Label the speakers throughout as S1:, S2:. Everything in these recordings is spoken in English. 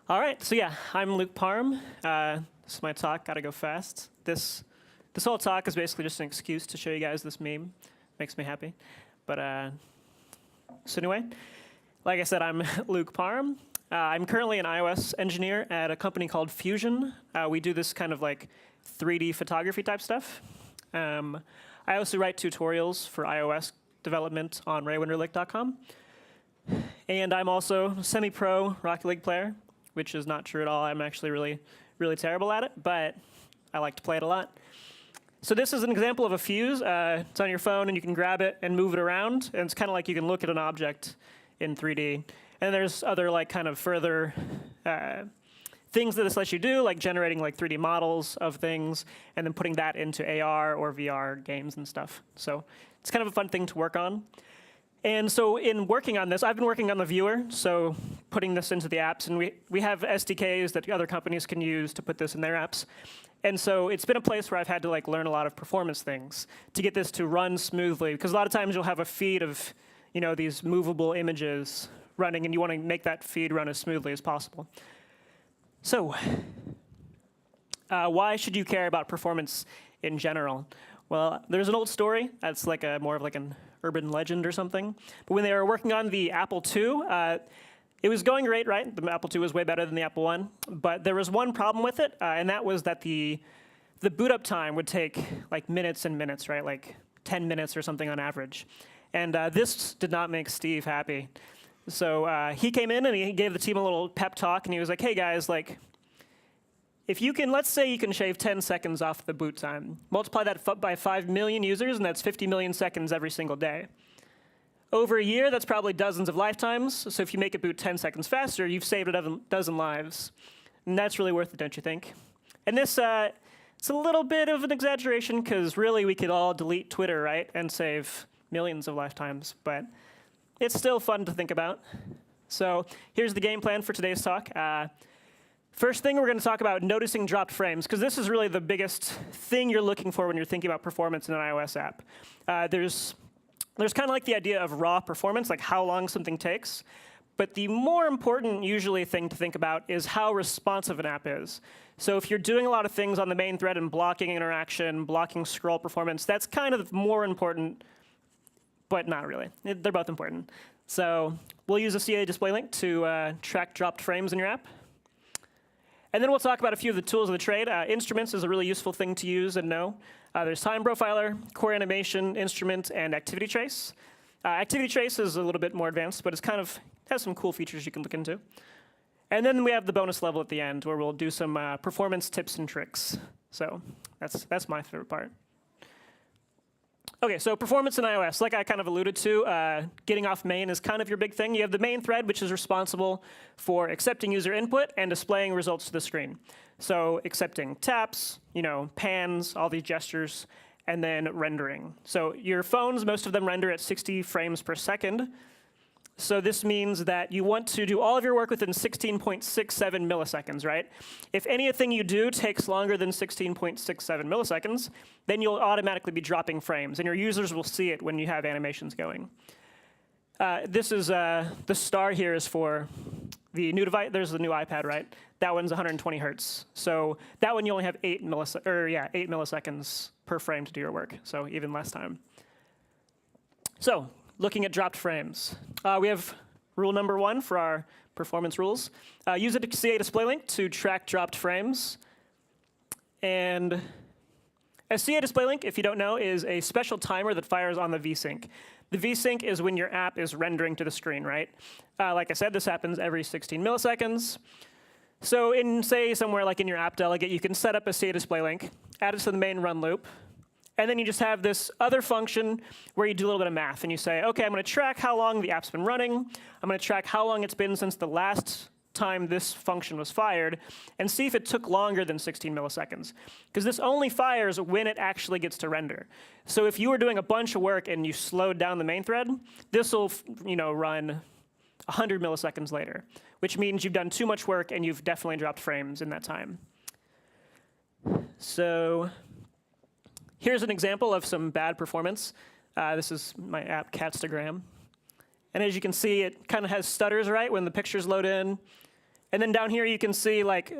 S1: All right, so yeah, I'm Luke Parham. This is my talk, gotta go fast. This whole talk is basically just an excuse to show you guys this meme. Makes me happy. But so anyway, like I said, I'm Luke Parham. I'm currently an iOS engineer at a company called Fyusion. We do this kind of like 3D photography type stuff. I also write tutorials for iOS development on RAEC.com. And I'm also a semi-pro Rocket League player, which is not true at all. I'm actually really terrible at it, but I like to play it a lot. So this is an example of a fuse. It's on your phone, and you can grab it and move it around. And it's kind of like you can look at an object in 3D. And there's other like kind of further things that this lets you do, like generating like 3D models of things, and then putting that into AR or VR games and stuff. So it's kind of a fun thing to work on. And so in working on this, I've been working on the viewer, so putting this into the apps. And we have SDKs that other companies can use to put this in their apps. And so it's been a place where I've had to like learn a lot of performance things to get this to run smoothly. Because a lot of times you'll have a feed of these movable images running, and you want to make that feed run as smoothly as possible. So why should you care about performance in general? Well, there's an old story. That's like more of like an urban legend or something. But when they were working on the Apple II, it was going great, right? The Apple II was way better than the Apple I. But there was one problem with it, and that was that the boot up time would take like minutes and minutes, right? Like 10 minutes or something on average. And this did not make Steve happy. So he came in and he gave the team a little pep talk, and he was like, hey guys, like, if you can, let's say you can shave 10 seconds off the boot time. Multiply that by 5 million users, and that's 50 million seconds every single day. Over a year, that's probably dozens of lifetimes. So if you make it boot 10 seconds faster, you've saved a dozen lives. And that's really worth it, don't you think? And this, it's a little bit of an exaggeration, because really we could all delete Twitter, right, and save millions of lifetimes. But it's still fun to think about. So here's the game plan for today's talk. First thing, we're going to talk about noticing dropped frames, because this is really the biggest thing you're looking for when you're thinking about performance in an iOS app. There's kind of like the idea of raw performance, like how long something takes. But the more important, usually, thing to think about is how responsive an app is. So if you're doing a lot of things on the main thread and blocking interaction, blocking scroll performance, that's kind of more important, but not really. They're both important. So we'll use a CA display link to track dropped frames in your app. And then we'll talk about a few of the tools of the trade. Instruments is a really useful thing to use and know. There's Time Profiler, Core Animation, Instrument, and Activity Trace. Activity Trace is a little bit more advanced, but it's kind of has some cool features you can look into. And then we have the bonus level at the end, where we'll do some performance tips and tricks. So that's my favorite part. OK, so performance in iOS, like I kind of alluded to, getting off main is kind of your big thing. You have the main thread, which is responsible for accepting user input and displaying results to the screen. So accepting taps, pans, all these gestures, and then rendering. So your phones, most of them render at 60 frames per second. So this means that you want to do all of your work within 16.67 milliseconds, right? If anything you do takes longer than 16.67 milliseconds, then you'll automatically be dropping frames, and your users will see it when you have animations going. This is the star here is for the new device. There's the new iPad, right? That one's 120 hertz. So that one you only have 8 milliseconds per frame to do your work, so even less time. So looking at dropped frames. We have rule number 1 for our performance rules. Use a CA display link to track dropped frames. And a CA display link, if you don't know, is a special timer that fires on the vsync. The vsync is when your app is rendering to the screen, right? Like I said, this happens every 16 milliseconds. So in, say, somewhere like in your app delegate, you can set up a CA display link, add it to the main run loop, and then you just have this other function where you do a little bit of math. And you say, OK, I'm going to track how long the app's been running. I'm going to track how long it's been since the last time this function was fired, and see if it took longer than 16 milliseconds. Because this only fires when it actually gets to render. So if you were doing a bunch of work and you slowed down the main thread, this will run 100 milliseconds later, which means you've done too much work and you've definitely dropped frames in that time. So here's an example of some bad performance. This is my app, Catstagram. And as you can see, it kind of has stutters, right, when the pictures load in. And then down here, you can see like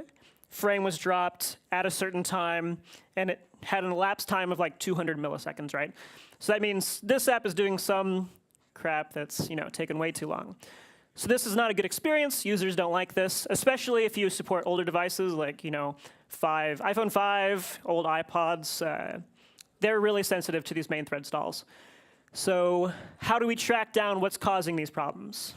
S1: frame was dropped at a certain time, and it had an elapsed time of like 200 milliseconds, right? So that means this app is doing some crap that's taken way too long. So this is not a good experience. Users don't like this, especially if you support older devices like iPhone 5, old iPods. They're really sensitive to these main thread stalls. So how do we track down what's causing these problems?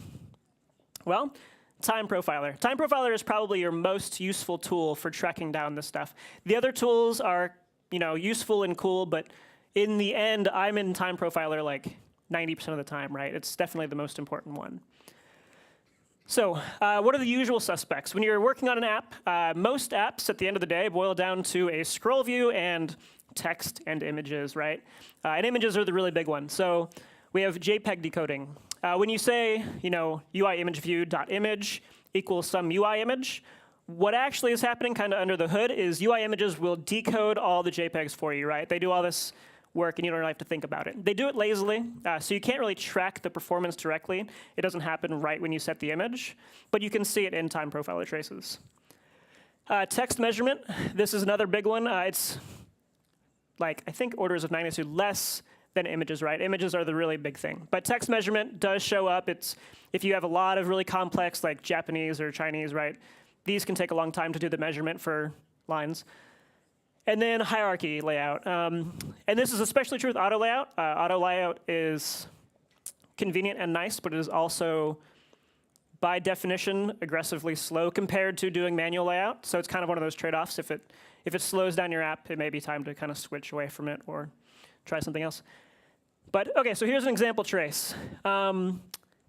S1: Well, Time Profiler. Time Profiler is probably your most useful tool for tracking down this stuff. The other tools are useful and cool, but in the end, I'm in Time Profiler like 90% of the time, right? It's definitely the most important one. So what are the usual suspects? When you're working on an app, most apps at the end of the day boil down to a scroll view and text and images, right? And images are the really big one. So we have JPEG decoding. When you say, UI image view.image equals some UI image, what actually is happening kind of under the hood is UI images will decode all the JPEGs for you, right? They do all this work, and you don't really have to think about it. They do it lazily, so you can't really track the performance directly. It doesn't happen right when you set the image, but you can see it in Time Profiler traces. Text measurement, this is another big one. It's like, I think, orders of magnitude less than images, right? Images are the really big thing. But text measurement does show up. It's if you have a lot of really complex, like Japanese or Chinese, right? These can take a long time to do the measurement for lines. And then hierarchy layout. And this is especially true with auto layout. Auto layout is convenient and nice, but it is also, by definition, aggressively slow compared to doing manual layout. So it's kind of one of those trade-offs. If it slows down your app, it may be time to kind of switch away from it or try something else. But OK, so here's an example trace.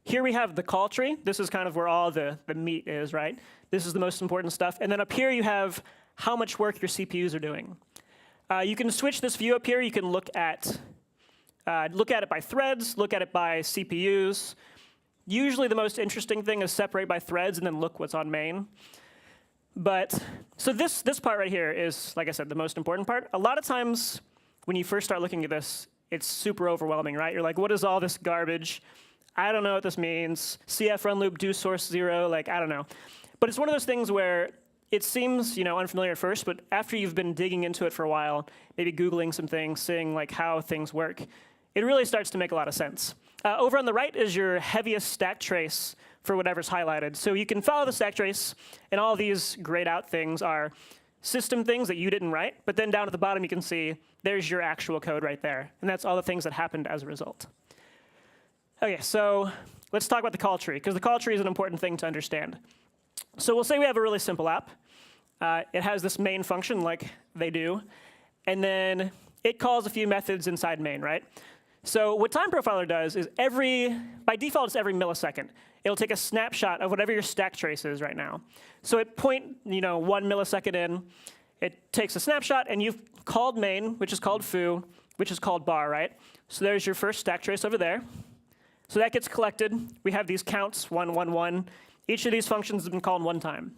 S1: Here we have the call tree. This is kind of where all the meat is, right? This is the most important stuff. And then up here you have how much work your CPUs are doing. You can switch this view up here. You can look at it by threads, look at it by CPUs. Usually the most interesting thing is separate by threads and then look what's on main. But so this part right here is, like I said, the most important part. A lot of times when you first start looking at this, it's super overwhelming, right? You're like, what is all this garbage? I don't know what this means. CF run loop do source 0, like I don't know. But it's one of those things where it seems unfamiliar at first, but after you've been digging into it for a while, maybe Googling some things, seeing like how things work, it really starts to make a lot of sense. Over on the right is your heaviest stack trace for whatever's highlighted. So you can follow the stack trace, and all these grayed out things are system things that you didn't write. But then down at the bottom, you can see there's your actual code right there. And that's all the things that happened as a result. OK, so let's talk about the call tree, because the call tree is an important thing to understand. So we'll say we have a really simple app. It has this main function like they do. And then it calls a few methods inside main, right? So what Time Profiler does is by default, it's every millisecond. It'll take a snapshot of whatever your stack trace is right now. So at 1 millisecond in, it takes a snapshot, and you've called main, which is called foo, which is called bar, right? So there's your first stack trace over there. So that gets collected. We have these counts, 1, 1, 1. Each of these functions has been called one time.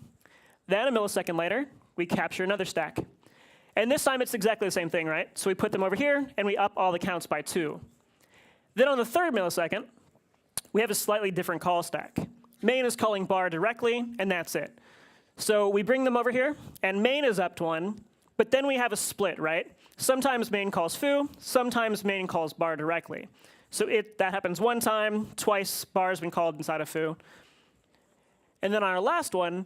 S1: Then a millisecond later, we capture another stack. And this time, it's exactly the same thing, right? So we put them over here, and we up all the counts by 2. Then on the third millisecond, we have a slightly different call stack. Main is calling bar directly, and that's it. So we bring them over here, and main is upped 1. But then we have a split, right? Sometimes main calls foo, sometimes main calls bar directly. So that happens one time, twice bar has been called inside of foo. And then on our last one,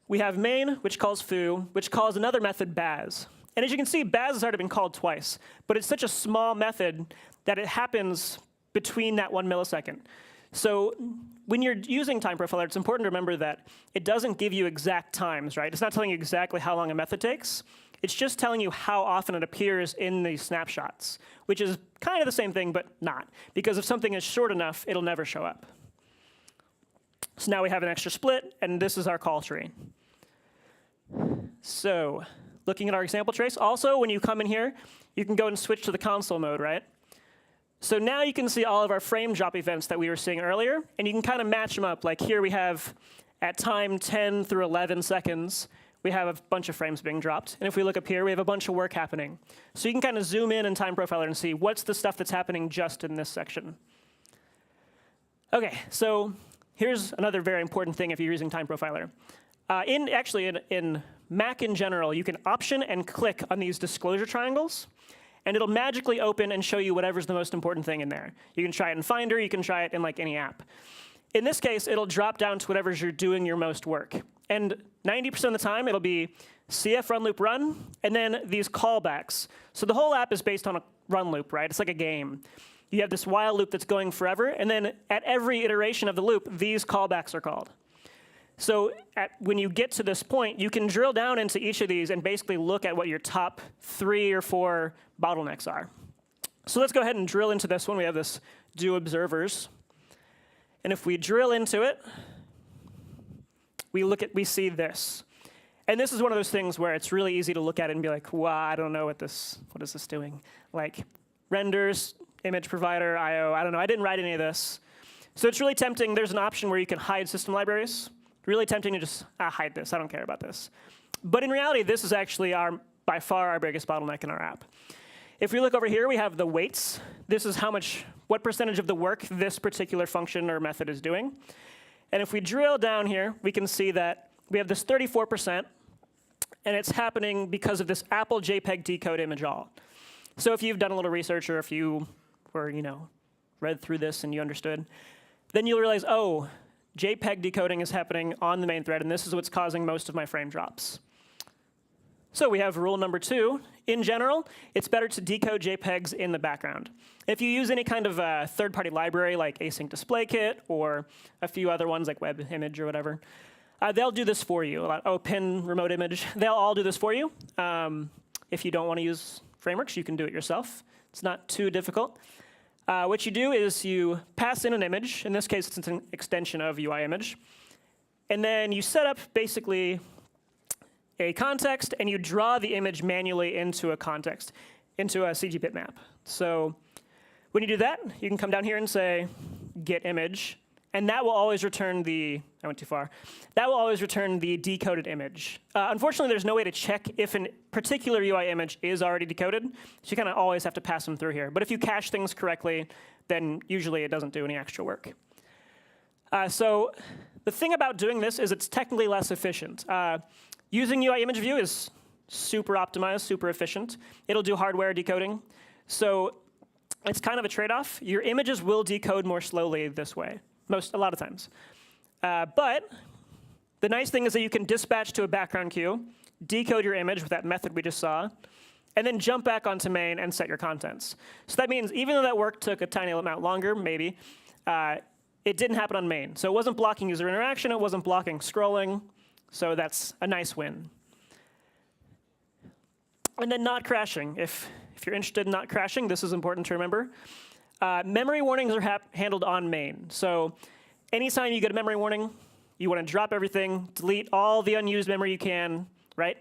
S1: we have main, which calls foo, which calls another method baz. And as you can see, baz has already been called twice. But it's such a small method that it happens between that 1 millisecond. So when you're using Time Profiler, it's important to remember that it doesn't give you exact times, right? It's not telling you exactly how long a method takes. It's just telling you how often it appears in these snapshots, which is kind of the same thing, but not. Because if something is short enough, it'll never show up. So now we have an extra split, and this is our call tree. So looking at our example trace, also, when you come in here, you can go and switch to the console mode, right? So now you can see all of our frame drop events that we were seeing earlier, and you can kind of match them up. Like here we have, at time 10 through 11 seconds, we have a bunch of frames being dropped. And if we look up here, we have a bunch of work happening. So you can kind of zoom in Time Profiler and see what's the stuff that's happening just in this section. OK, so here's another very important thing if you're using Time Profiler. In Mac in general, you can option and click on these disclosure triangles, and it'll magically open and show you whatever's the most important thing in there. You can try it in Finder. You can try it in like any app. In this case, it'll drop down to whatever's you're doing your most work. And 90% of the time, it'll be CF run loop run, and then these callbacks. So the whole app is based on a run loop, right? It's like a game. You have this while loop that's going forever, and then at every iteration of the loop, these callbacks are called. So when you get to this point, you can drill down into each of these and basically look at what your top 3 or 4 bottlenecks are. So let's go ahead and drill into this one. We have this do observers. And if we drill into it, we see this. And this is one of those things where it's really easy to look at it and be like, wow, I don't know what is this doing? Like renders, image provider, IO, I don't know. I didn't write any of this. So it's really tempting. There's an option where you can hide system libraries. Really tempting to just hide this. I don't care about this. But in reality, this is actually by far our biggest bottleneck in our app. If we look over here, we have the weights. This is what percentage of the work this particular function or method is doing. And if we drill down here, we can see that we have this 34%, and it's happening because of this Apple JPEG decode image all. So if you've done a little research, or if you were, read through this and you understood, then you'll realize, oh, JPEG decoding is happening on the main thread, and this is what's causing most of my frame drops. So we have rule number 2. In general, it's better to decode JPEGs in the background. If you use any kind of third-party library like Async Display Kit or a few other ones like WebImage or whatever, they'll do this for you. Pin Remote Image, they'll all do this for you. If you don't want to use frameworks, you can do it yourself. It's not too difficult. What you do is you pass in an image. In this case, it's an extension of UI image. And then you set up basically a context, and you draw the image manually into a context, into a CG bitmap. So when you do that, you can come down here and say get image. And that will always return I went too far. That will always return the decoded image. Unfortunately, there's no way to check if a particular UI image is already decoded. So you kind of always have to pass them through here. But if you cache things correctly, then usually it doesn't do any extra work. So the thing about doing this is it's technically less efficient. Using UI image view is super optimized, super efficient. It'll do hardware decoding. So it's kind of a trade-off. Your images will decode more slowly this way. A lot of times. But the nice thing is that you can dispatch to a background queue, decode your image with that method we just saw, and then jump back onto main and set your contents. So that means even though that work took a tiny amount longer, maybe, it didn't happen on main. So it wasn't blocking user interaction. It wasn't blocking scrolling. So that's a nice win. And then not crashing. If you're interested in not crashing, this is important to remember. Memory warnings are handled on main. So anytime you get a memory warning, you want to drop everything, delete all the unused memory you can, right?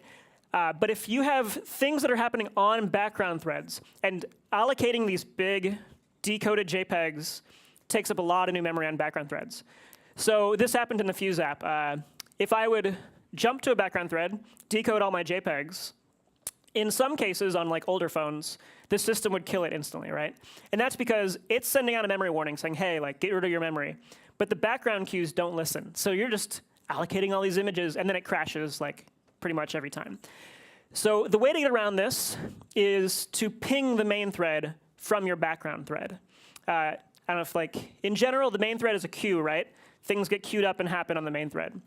S1: But if you have things that are happening on background threads, and allocating these big decoded JPEGs takes up a lot of new memory on background threads. So this happened in the Fuse app. If I would jump to a background thread, decode all my JPEGs, in some cases on like older phones, the system would kill it instantly, right? And that's because it's sending out a memory warning saying, hey, like get rid of your memory. But the background queues don't listen. So you're just allocating all these images, and then it crashes like pretty much every time. So the way to get around this is to ping the main thread from your background thread. I don't know if like, in general, the main thread is a queue, right? Things get queued up and happen on the main thread.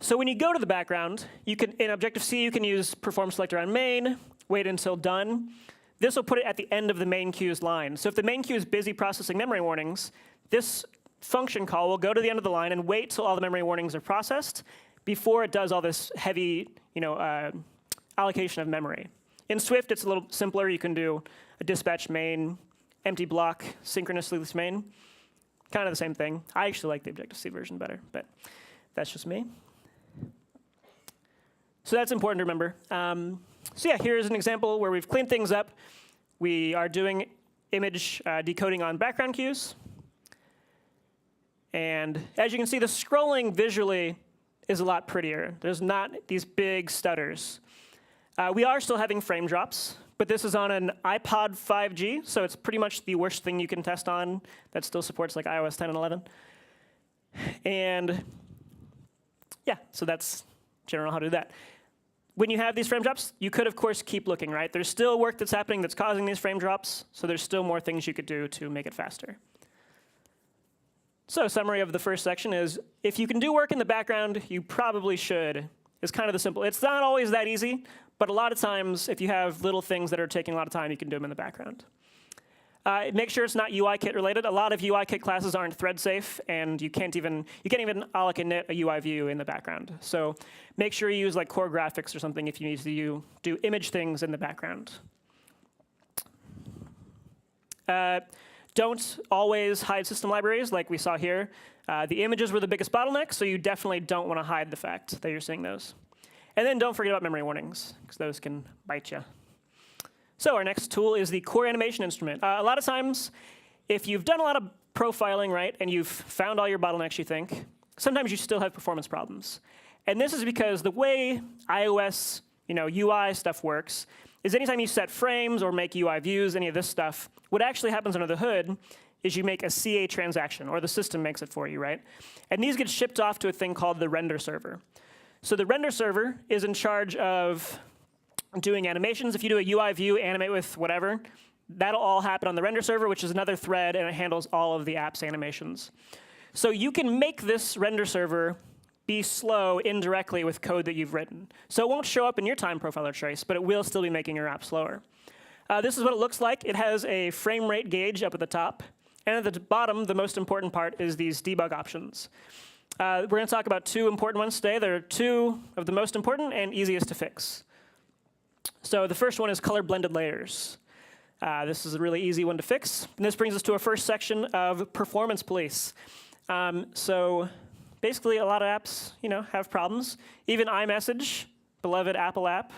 S1: So when you go to the background, you can, in Objective-C, you can use perform selector on main, wait until done. This will put it at the end of the main queue's line. So if the main queue is busy processing memory warnings, this function call will go to the end of the line and wait till all the memory warnings are processed before it does all this heavy, allocation of memory. In Swift, it's a little simpler. You can do a dispatch main, empty block, synchronously with main. Kind of the same thing. I actually like the Objective-C version better, but that's just me. So that's important to remember. So yeah, here's an example where we've cleaned things up. We are doing image decoding on background queues. And as you can see, the scrolling visually is a lot prettier. There's not these big stutters. We are still having frame drops, but this is on an iPod 5G, so it's pretty much the worst thing you can test on that still supports like iOS 10 and 11. And yeah, so that's general how to do that. When you have these frame drops, you could, of course, keep looking, right? There's still work that's happening that's causing these frame drops, so there's still more things you could do to make it faster. So summary of the first section is, if you can do work in the background, you probably should, is kind of the simple. It's not always that easy, but a lot of times, if you have little things that are taking a lot of time, you can do them in the background. Make sure it's not UIKit related. A lot of UIKit classes aren't thread safe, and you can't even alloc init a UI view in the background. So make sure you use like core graphics or something if you need to do image things in the background. Don't always hide system libraries like we saw here. The images were the biggest bottleneck, so you definitely don't want to hide the fact that you're seeing those. And then don't forget about memory warnings, because those can bite you. So our next tool is the core animation instrument. A lot of times, if you've done a lot of profiling, right, and you've found all your bottlenecks, you think, sometimes you still have performance problems. And this is because the way iOS, UI stuff works is anytime you set frames or make UI views, any of this stuff, what actually happens under the hood is you make a CA transaction, or the system makes it for you, right? And these get shipped off to a thing called the render server. So the render server is in charge of doing animations. If you do a UI view, animate with whatever, that'll all happen on the render server, which is another thread, and it handles all of the app's animations. So you can make this render server be slow indirectly with code that you've written. So it won't show up in your time profiler trace, but it will still be making your app slower. This is what it looks like. It has a frame rate gauge up at the top. And at the bottom, the most important part is these debug options. We're going to talk about two important ones today. There are two of the most important and easiest to fix. So the first one is color blended layers. This is a really easy one to fix. And this brings us to our first section of performance police. So basically, a lot of apps, have problems. Even iMessage, beloved Apple app,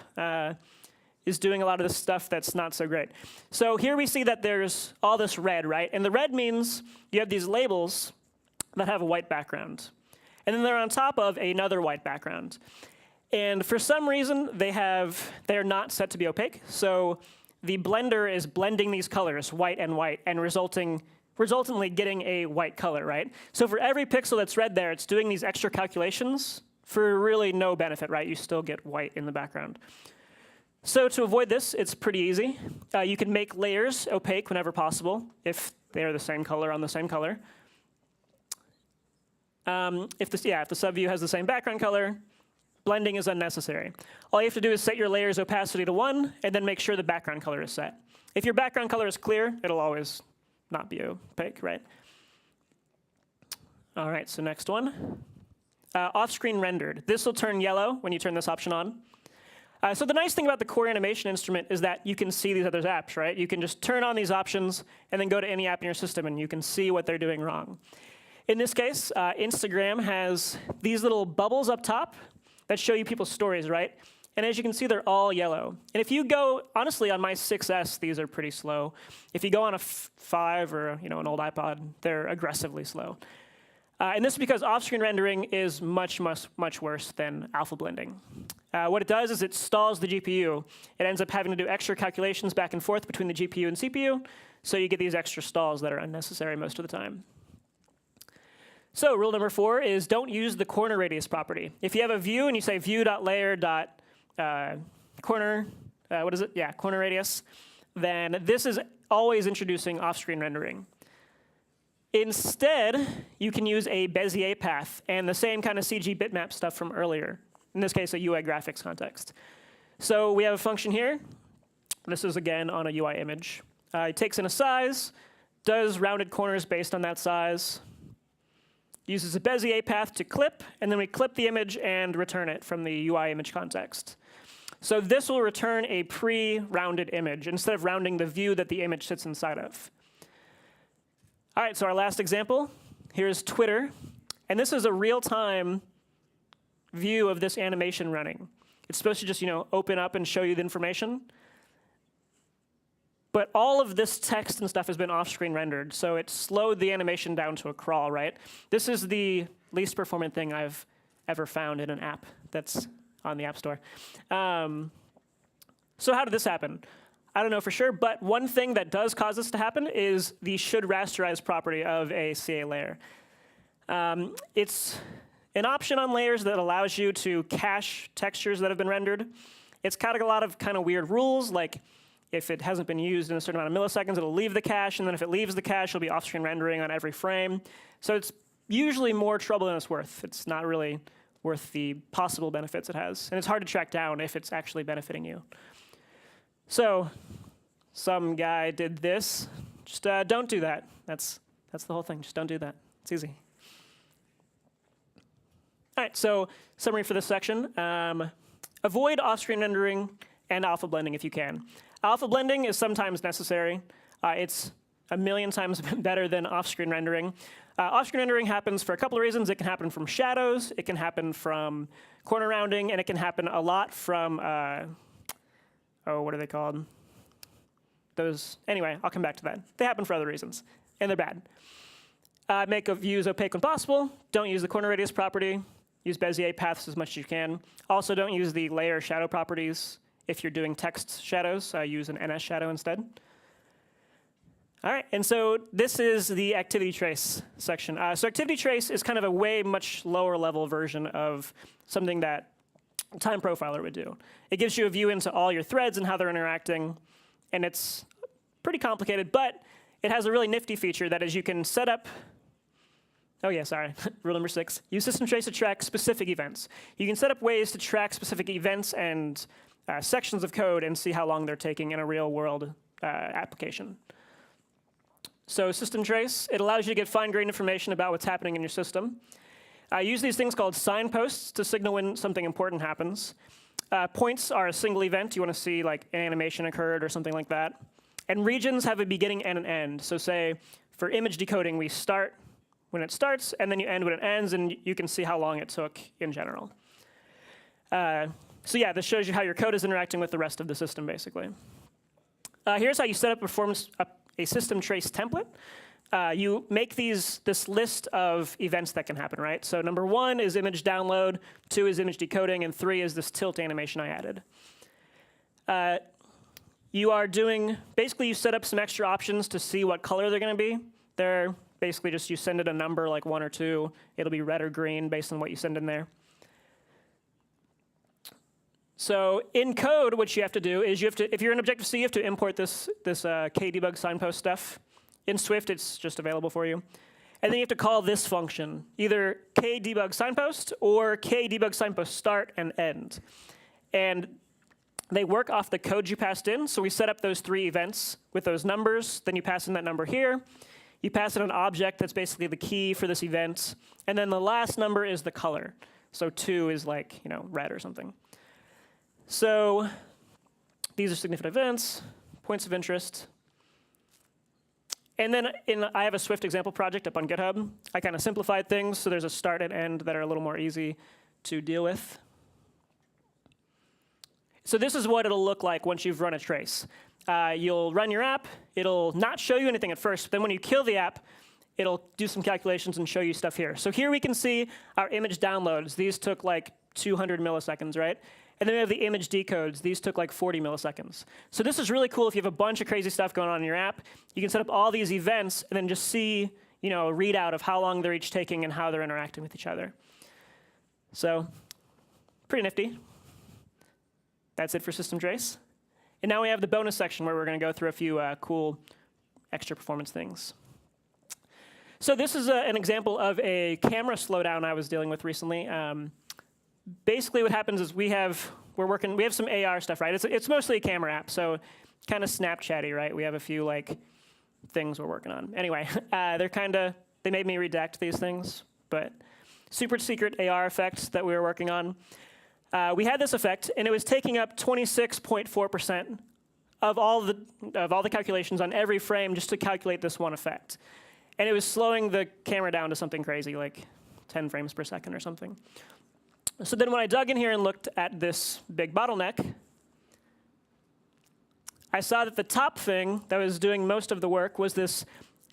S1: is doing a lot of this stuff that's not so great. So here we see that there's all this red, right? And the red means you have these labels that have a white background. And then they're on top of another white background. And for some reason, they're not set to be opaque. So the blender is blending these colors, white, and resultantly getting a white color, right? So for every pixel that's red there, it's doing these extra calculations for really no benefit, right? You still get white in the background. So to avoid this, it's pretty easy. You can make layers opaque whenever possible if they're the same color on the same color. If the subview has the same background color, blending is unnecessary. All you have to do is set your layer's opacity to 1, and then make sure the background color is set. If your background color is clear, it'll always not be opaque, right? All right, so next one. Off-screen rendered. This will turn yellow when you turn this option on. So the nice thing about the core animation instrument is that you can see these other apps, right? You can just turn on these options and then go to any app in your system, and you can see what they're doing wrong. In this case, Instagram has these little bubbles up top that show you people's stories, right? And as you can see, they're all yellow. And if you go, honestly, on my 6S, these are pretty slow. If you go on a 5 or an old iPod, they're aggressively slow. And this is because off-screen rendering is much, much, much worse than alpha blending. What it does is it stalls the GPU. It ends up having to do extra calculations back and forth between the GPU and CPU, so you get these extra stalls that are unnecessary most of the time. So rule number 4 is don't use the corner radius property. If you have a view and you say view.layer.corner, corner radius, then this is always introducing off-screen rendering. Instead, you can use a Bezier path and the same kind of CG bitmap stuff from earlier. In this case, a UI graphics context. So we have a function here. This is, again, on a UI image. It takes in a size, does rounded corners based on that size, uses a Bezier path to clip, and then we clip the image and return it from the UI image context. So this will return a pre-rounded image instead of rounding the view that the image sits inside of. All right, so our last example, here's Twitter. And this is a real-time view of this animation running. It's supposed to just, open up and show you the information. But all of this text and stuff has been off-screen rendered, so it slowed the animation down to a crawl, right? This is the least performant thing I've ever found in an app that's on the App Store. So how did this happen? I don't know for sure, but one thing that does cause this to happen is the should rasterize property of a CA layer. It's an option on layers that allows you to cache textures that have been rendered. It's got a lot of kind of weird rules, like if it hasn't been used in a certain amount of milliseconds, it'll leave the cache, and then if it leaves the cache, it'll be off-screen rendering on every frame. So it's usually more trouble than it's worth. It's not really worth the possible benefits it has. And it's hard to track down if it's actually benefiting you. So some guy did this. Just don't do that. That's the whole thing. Just don't do that. It's easy. All right, so summary for this section. Avoid off-screen rendering and alpha blending if you can. Alpha blending is sometimes necessary. It's a million times better than off-screen rendering. Off-screen rendering happens for a couple of reasons. It can happen from shadows, it can happen from corner rounding, and it can happen a lot from, what are they called? Those, anyway, I'll come back to that. They happen for other reasons, and they're bad. Make views opaque when possible. Don't use the corner radius property. Use Bezier paths as much as you can. Also, don't use the layer shadow properties. If you're doing text shadows, use an NS shadow instead. All right, and so this is the activity trace section. So activity trace is kind of a way much lower level version of something that Time Profiler would do. It gives you a view into all your threads and how they're interacting, and it's pretty complicated, but it has a really nifty feature that is you can set up, oh yeah, sorry, rule number 6, use system trace to track specific events. You can set up ways to track specific events and sections of code and see how long they're taking in a real world application. So system trace, it allows you to get fine-grained information about what's happening in your system. Use these things called signposts to signal when something important happens. Points are a single event. You want to see like an animation occurred or something like that. And regions have a beginning and an end. So say for image decoding, we start when it starts, and then you end when it ends, and you can see how long it took in general. So yeah, this shows you how your code is interacting with the rest of the system, basically. Here's how you set up a system trace template. You make this list of events that can happen, right? So number 1 is image download, 2 is image decoding, and 3 is this tilt animation I added. Basically you set up some extra options to see what color they're going to be. They're basically just you send it a number like 1 or 2. It'll be red or green based on what you send in there. So in code, what you have to do is if you're in Objective-C, you have to import this kdebug signpost stuff. In Swift, it's just available for you. And then you have to call this function, either kdebug signpost or kdebug signpost start and end. And they work off the code you passed in. So we set up those 3 events with those numbers. Then you pass in that number here. You pass in an object that's basically the key for this event. And then the last number is the color. So 2 is like, red or something. So these are significant events, points of interest. And then I have a Swift example project up on GitHub. I kind of simplified things, so there's a start and end that are a little more easy to deal with. So this is what it'll look like once you've run a trace. You'll run your app. It'll not show you anything at first, but then when you kill the app, it'll do some calculations and show you stuff here. So here we can see our image downloads. These took like 200 milliseconds, right? And then we have the image decodes. These took like 40 milliseconds. So this is really cool if you have a bunch of crazy stuff going on in your app. You can set up all these events and then just see a readout of how long they're each taking and how they're interacting with each other. So pretty nifty. That's it for system trace. And now we have the bonus section where we're going to go through a few cool extra performance things. So this is an example of a camera slowdown I was dealing with recently. Basically, what happens is we have some AR stuff, right? It's mostly a camera app, so kind of Snapchatty, right? We have a few things we're working on. Anyway, they made me redact these things, but super secret AR effects that we were working on. We had this effect, and it was taking up 26.4% of all the calculations on every frame just to calculate this one effect. And it was slowing the camera down to something crazy, like 10 frames per second or something. So then when I dug in here and looked at this big bottleneck, I saw that the top thing that was doing most of the work was this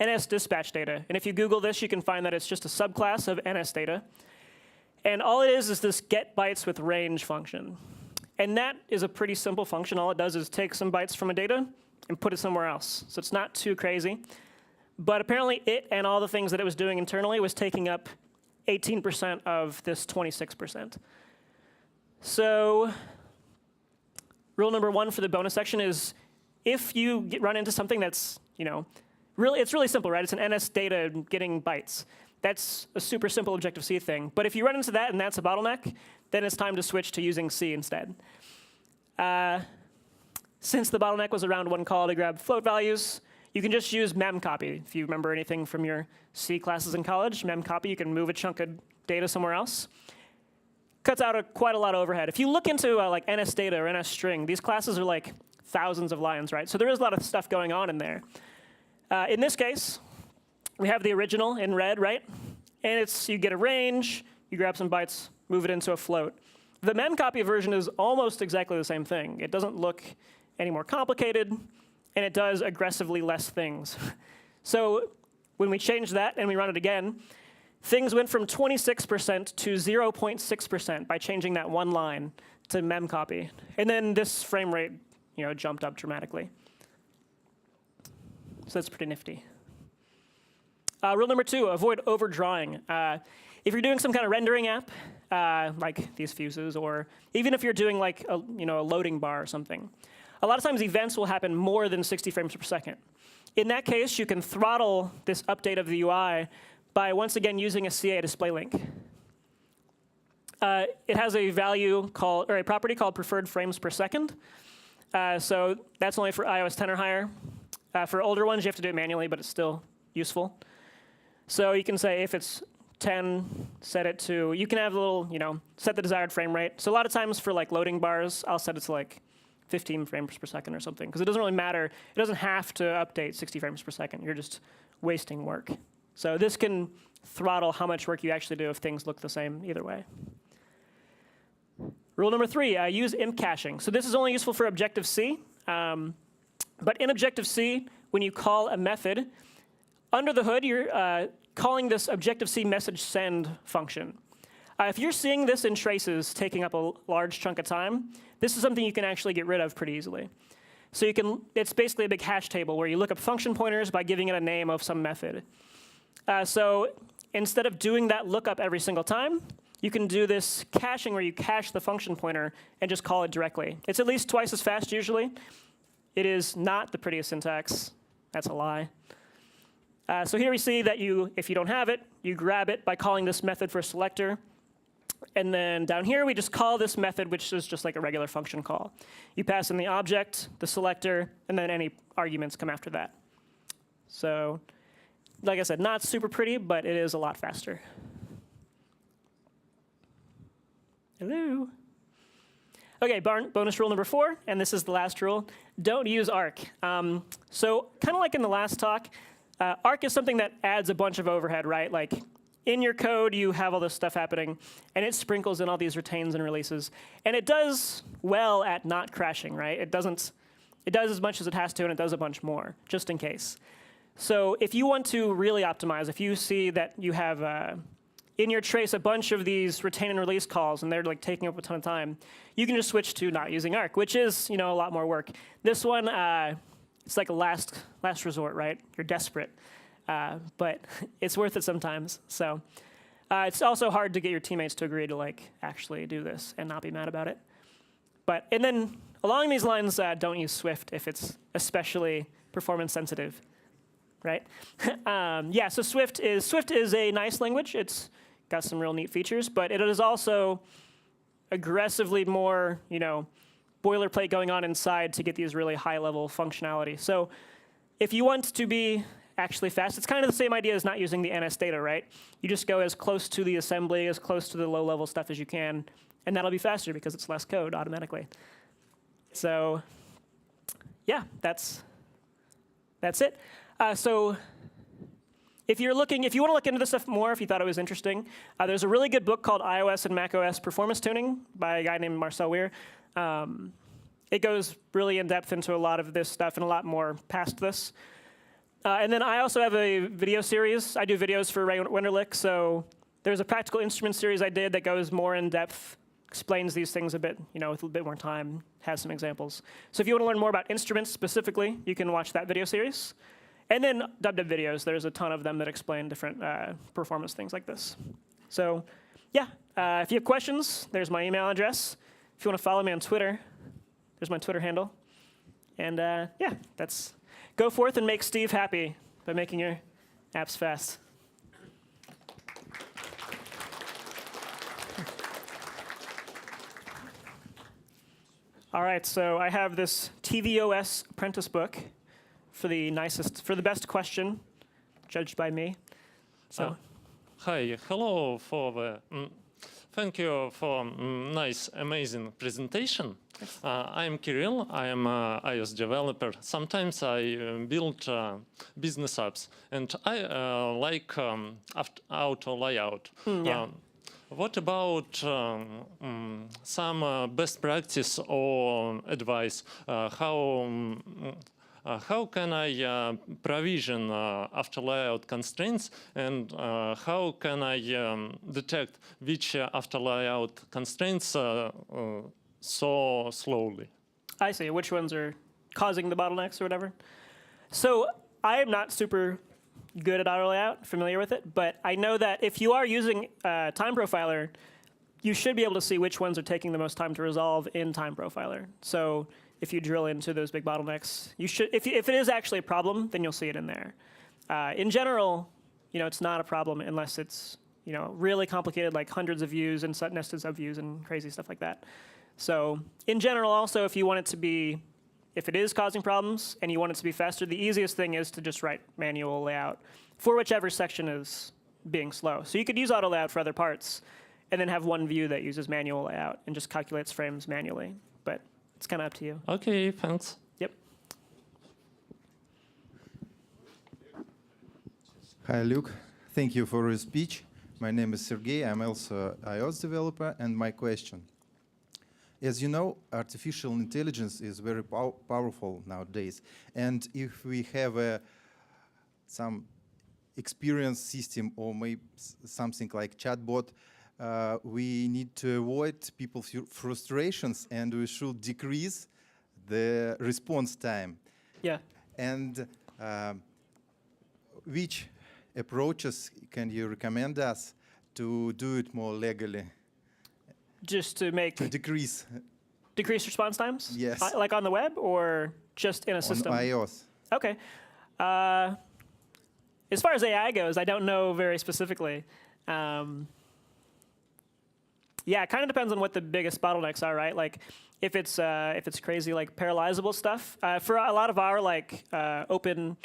S1: NS dispatch data. And if you Google this, you can find that it's just a subclass of NS data. And all it is this get bytes with range function. And that is a pretty simple function. All it does is take some bytes from a data and put it somewhere else. So it's not too crazy. But apparently it and all the things that it was doing internally was taking up 18% of this 26%. So rule number 1 for the bonus section is if you run into something that's, it's really simple, right? It's an NS data getting bytes. That's a super simple Objective-C thing. But if you run into that and that's a bottleneck, then it's time to switch to using C instead. Since the bottleneck was around one call to grab float values, you can just use memcopy. If you remember anything from your C classes in college, memcopy, you can move a chunk of data somewhere else. Cuts out quite a lot of overhead. If you look into like NS data or NS string, these classes are like thousands of lines, right? So there is a lot of stuff going on in there. In this case, we have the original in red, right? And you get a range, you grab some bytes, move it into a float. The memcopy version is almost exactly the same thing. It doesn't look any more complicated, and it does aggressively less things. So when we change that and we run it again, things went from 26% to 0.6% by changing that one line to memcopy. And then this frame rate jumped up dramatically. So that's pretty nifty. Rule number 2, avoid overdrawing. If you're doing some kind of rendering app, like these fuses, or even if you're doing like a loading bar or something, a lot of times events will happen more than 60 frames per second. In that case, you can throttle this update of the UI by once again using a CA display link. It has a a property called preferred frames per second. So that's only for iOS 10 or higher. For older ones, you have to do it manually, but it's still useful. So you can say if it's 10, set it to, you can have a little, set the desired frame rate. So a lot of times for like loading bars, I'll set it to like 15 frames per second or something, because it doesn't really matter. It doesn't have to update 60 frames per second. You're just wasting work. So this can throttle how much work you actually do if things look the same either way. Rule number 3, use imp caching. So this is only useful for Objective-C. But in Objective-C, when you call a method, under the hood, you're calling this Objective-C message send function. If you're seeing this in traces taking up a large chunk of time, this is something you can actually get rid of pretty easily. So it's basically a big hash table where you look up function pointers by giving it a name of some method. So instead of doing that lookup every single time, you can do this caching where you cache the function pointer and just call it directly. It's at least twice as fast usually. It is not the prettiest syntax. That's a lie. So here we see that if you don't have it, you grab it by calling this method for selector. And then down here, we just call this method, which is just like a regular function call. You pass in the object, the selector, and then any arguments come after that. So like I said, not super pretty, but it is a lot faster. Hello. OK, bonus rule number 4, and this is the last rule. Don't use ARC. So kind of like in the last talk, ARC is something that adds a bunch of overhead, right? Like in your code, you have all this stuff happening, and it sprinkles in all these retains and releases. And it does well at not crashing, right? It does as much as it has to, and it does a bunch more, just in case. So if you want to really optimize, if you see that you have in your trace a bunch of these retain and release calls, and they're like taking up a ton of time, you can just switch to not using ARC, which is a lot more work. This one, it's like a last resort, right? You're desperate. But it's worth it sometimes. So it's also hard to get your teammates to agree to like actually do this and not be mad about it. And then along these lines, don't use Swift if it's especially performance sensitive, right? Yeah. So Swift is a nice language. It's got some real neat features, but it is also aggressively more boilerplate going on inside to get these really high-level functionality. So if you want to be actually fast, it's kind of the same idea as not using the NS data, right? You just go as close to the assembly, as close to the low-level stuff as you can, and that'll be faster because it's less code automatically. So yeah, that's it. So if you want to look into this stuff more, if you thought it was interesting, there's a really good book called iOS and macOS Performance Tuning by a guy named Marcel Weir. It goes really in depth into a lot of this stuff and a lot more past this. And then I also have a video series. I do videos for Ray Wenderlich, so there's a practical instrument series I did that goes more in depth, explains these things a bit, with a bit more time, has some examples. So if you want to learn more about instruments specifically, you can watch that video series. And then dub videos, there's a ton of them that explain different performance things like this. So yeah, if you have questions, there's my email address. If you want to follow me on Twitter, there's my Twitter handle. And yeah, go forth and make Steve happy by making your apps fast. All right, so I have this tvOS apprentice book for the best question, judged by me. So,
S2: hi, hello thank you for nice, amazing presentation. I'm Kirill. I'm an iOS developer. Sometimes I build business apps, and I like auto layout.
S1: yeah.
S2: What about some best practice or advice? How can I provision after layout constraints, and how can I detect which after layout constraints so slowly?
S1: I see. Which ones are causing the bottlenecks or whatever? So I am not super good at auto layout, familiar with it, but I know that if you are using Time Profiler, you should be able to see which ones are taking the most time to resolve in Time Profiler. So if you drill into those big bottlenecks, you should. If it is actually a problem, then you'll see it in there. In general, it's not a problem unless it's really complicated, like hundreds of views and nested subviews and crazy stuff like that. So in general, also, if it is causing problems and you want it to be faster, the easiest thing is to just write manual layout for whichever section is being slow. So you could use auto layout for other parts and then have one view that uses manual layout and just calculates frames manually. But it's kind of up to you.
S2: Okay, thanks.
S1: Yep.
S3: Hi, Luke. Thank you for your speech. My name is Sergey. I'm also an iOS developer. And my question. As you know, artificial intelligence is very powerful nowadays. And if we have some experience system or maybe something like chatbot, we need to avoid people's frustrations, and we should decrease the response time.
S1: Yeah.
S3: And which approaches can you recommend us to do it more legally?
S1: Just to
S3: decrease
S1: response times?
S3: Yes.
S1: Like on the web or just in a system?
S3: On iOS.
S1: Okay. As far as AI goes, I don't know very specifically. Yeah, it kind of depends on what the biggest bottlenecks are, right? Like if it's crazy like parallelizable stuff. For a lot of our open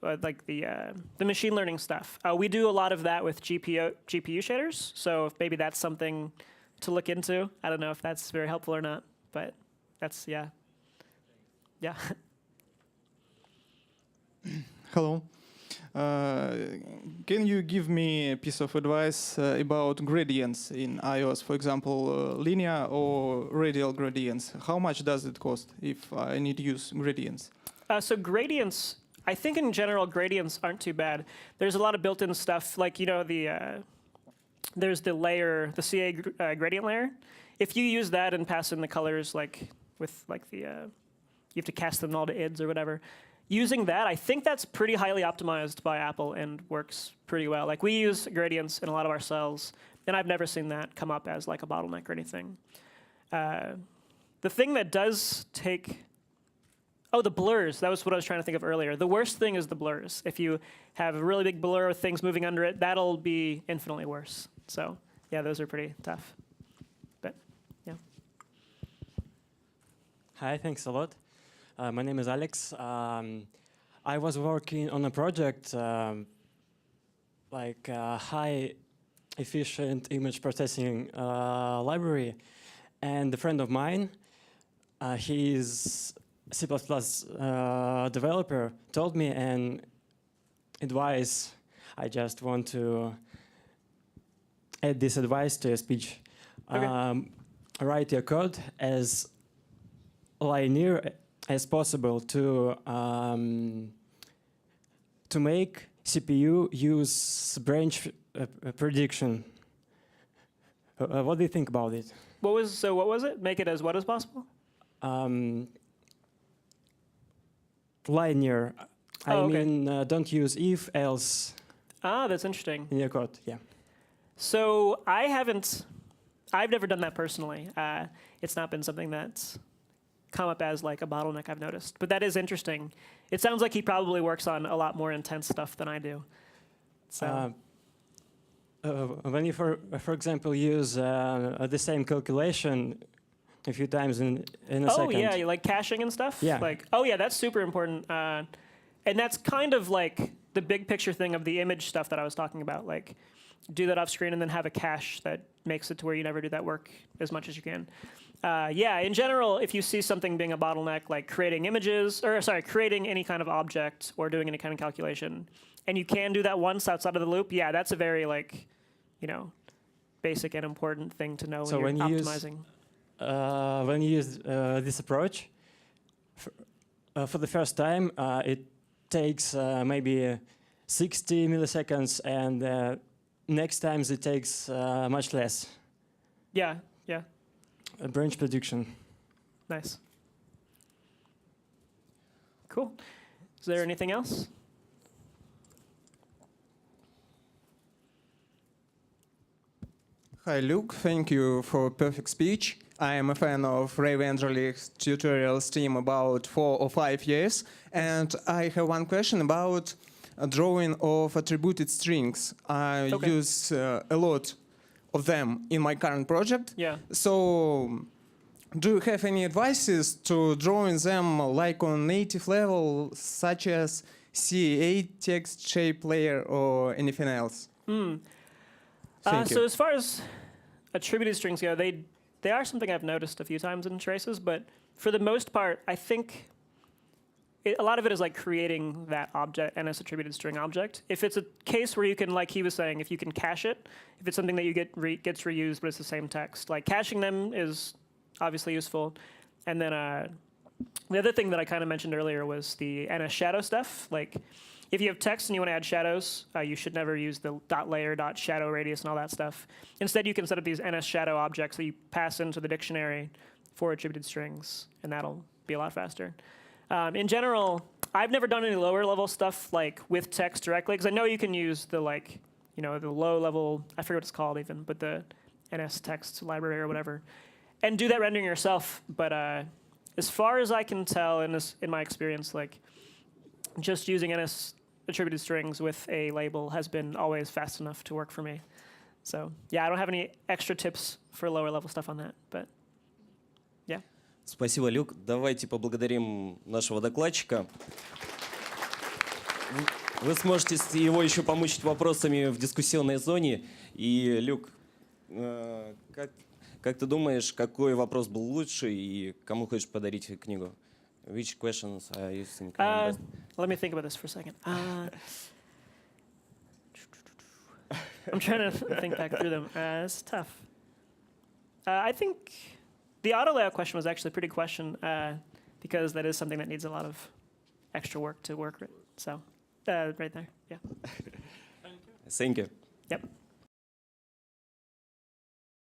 S1: like the machine learning stuff, we do a lot of that with GPU shaders. So if maybe that's something to look into. I don't know if that's very helpful or not, but that's yeah.
S4: Hello. Can you give me a piece of advice about gradients in iOS? For example, linear or radial gradients. How much does it cost if I need to use gradients?
S1: So gradients, I think in general, gradients aren't too bad. There's a lot of built-in stuff, like there's the layer, the CA gradient layer. If you use that and pass in the colors, you have to cast them all to IDs or whatever. Using that, I think that's pretty highly optimized by Apple and works pretty well. Like we use gradients in a lot of our cells, and I've never seen that come up as like a bottleneck or anything. The thing that does take, the blurs. That was what I was trying to think of earlier. The worst thing is the blurs. If you have a really big blur with things moving under it, that'll be infinitely worse. So yeah, those are pretty tough. But yeah.
S5: Hi, thanks a lot. My name is Alex. I was working on a project like a high efficient image processing library, and a friend of mine, he's C++ developer, told me an advice. I just want to add this advice to a speech.
S1: Okay.
S5: Write your code as linear as possible to make CPU use branch prediction. What do you think about it?
S1: What was it? Make it as what as possible?
S5: Linear. I
S1: Oh, okay.
S5: mean, don't use if, else
S1: Ah, that's interesting.
S5: in your code. Yeah.
S1: So I've never done that personally. It's not been something that's come up as like a bottleneck I've noticed. But that is interesting. It sounds like he probably works on a lot more intense stuff than I do. So
S5: When you, for example, use the same calculation a few times in a
S1: oh
S5: second.
S1: yeah, you like caching and stuff?
S5: Yeah.
S1: Like, oh yeah, that's super important. And that's kind of like the big picture thing of the image stuff that I was talking about. Like, do that off screen and then have a cache that makes it to where you never do that work as much as you can. Yeah, in general, if you see something being a bottleneck, like creating creating any kind of object or doing any kind of calculation, and you can do that once outside of the loop, yeah, that's a very basic and important thing to know
S5: So
S1: when you're
S5: when you use-
S1: optimizing.
S5: When you use this approach, for the first time, it takes maybe 60 milliseconds, and next times it takes much less.
S1: Yeah.
S5: Branch prediction.
S1: Nice. Cool. Is there anything else?
S4: Hi, Luke. Thank you for a perfect speech. I am a fan of Ray Vanderlich's tutorials team about 4 or 5 years. And I have one question about a drawing of attributed strings. I
S1: Okay.
S4: use a lot of them in my current project.
S1: Yeah.
S4: So do you have any advices to drawing them like on native level, such as CA, text shape layer, or anything else? Thank you.
S1: So as far as attributed strings go, they are something I've noticed a few times in traces, but for the most part, I think a lot of it is like creating that object, NS attributed string object. If it's a case where you can, like he was saying, if you can cache it, if it's something that you gets reused, but it's the same text, like caching them is obviously useful. And then the other thing that I kind of mentioned earlier was the NS shadow stuff. Like if you have text and you want to add shadows, you should never use the .layer, .shadow radius, and all that stuff. Instead, you can set up these NS shadow objects that you pass into the dictionary for attributed strings, and that'll be a lot faster. In general, I've never done any lower level stuff like with text directly, because I know you can use the the low level, I forget what it's called even, but the NS text library or whatever, and do that rendering yourself. But as far as I can tell in my experience, like just using NS attributed strings with a label has been always fast enough to work for me. So yeah, I don't have any extra tips for lower level stuff on that, but yeah.
S6: Спасибо, Люк. Давайте поблагодарим нашего докладчика. Вы сможете его еще помучить вопросами в дискуссионной зоне. И, Люк, как ты думаешь, какой вопрос был лучше и кому хочешь подарить книгу? Which questions are you think?
S1: Let me think about this for a second. I'm trying to think back through them. It's tough. I think the auto layout question was actually a pretty good question because that is something that needs a lot of extra work to work with. So right there, yeah.
S6: Thank you.
S1: Yep.